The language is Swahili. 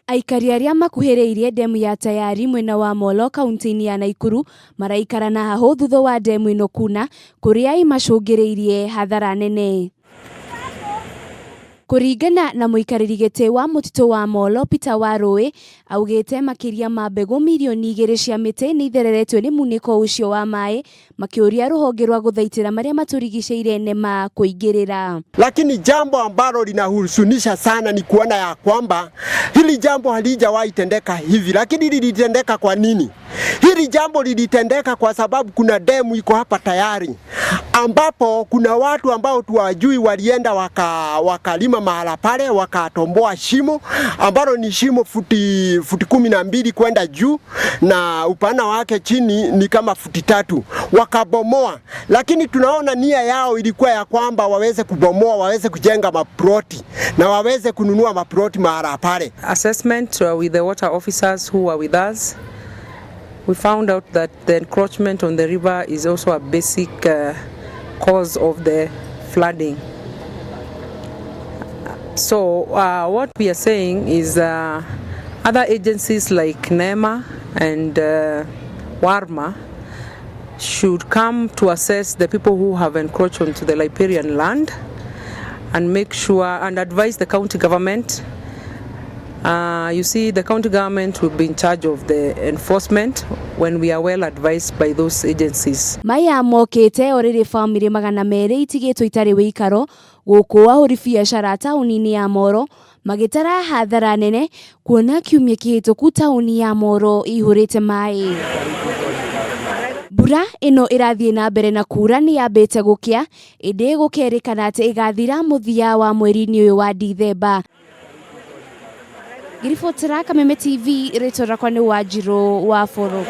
Aikari aria makuhĩrĩirie demu ya Tayari mwena wa Molo kaunti-inĩ ya Nakuru maraikara na haho thutha wa demu ĩno kuna kuria imacũngĩrĩirie hathara nene. Kuringana na muikarĩri gĩtĩ wa mũtitũ wa Molo Peter Warũĩ augĩte makĩria ma mbegũ milioni 2 cia mĩtĩ nĩ ithereretio nĩ munĩko ũcio wa maĩ makĩũria rũhonge rwa gũthaitĩra marĩa matũrigicĩirie nema kuingĩrĩra. Lakini jambo ambalo linahuzunisha sana ni kuona ya kwamba hili jambo halijawahi tendeka hivi. Lakini lilitendeka kwa nini? Hili jambo lilitendeka kwa sababu kuna demu iko hapa Tayari, ambapo kuna watu ambao tuwajui walienda wakalima mahala pale, wakatomboa shimo ambalo ni shimo futi 12 kwenda juu na upana wake chini ni kama futi 3, wakabomoa. Lakini tunaona nia yao ilikuwa ya kwamba waweze kubomoa, waweze kujenga maploti na waweze kununua maploti mahala pale. Assessment with the water officers who were with us, we found out that the encroachment on the river is also a basic cause of the flooding. So what we are saying is other agencies like NEMA and WARMA should come to assess the people who have encroached onto the riparian land and make sure and advise the county government. You see, the county government will be in charge of the enforcement when we are well advised by those agencies. Maya mokete oriri family 200 itigĩtwo itarĩ wĩikaro gũkũ ahũri biacara taũni-inĩ ya Moro magĩtara hathara nene kuona kiumia kĩhĩtũku taũni ya Moro ihũrĩte maĩ. Mbura ĩno ĩrathiĩ na mbere na kura nĩ yambĩte gũkĩa ĩndĩ gũkerĩkana atĩ ĩgathira mũthia wa mweri-inĩ ũyũ wa Dithemba. Ngiribotera Kameme TV, rĩtwa rakwa nĩ Wanjirũ wa Foro.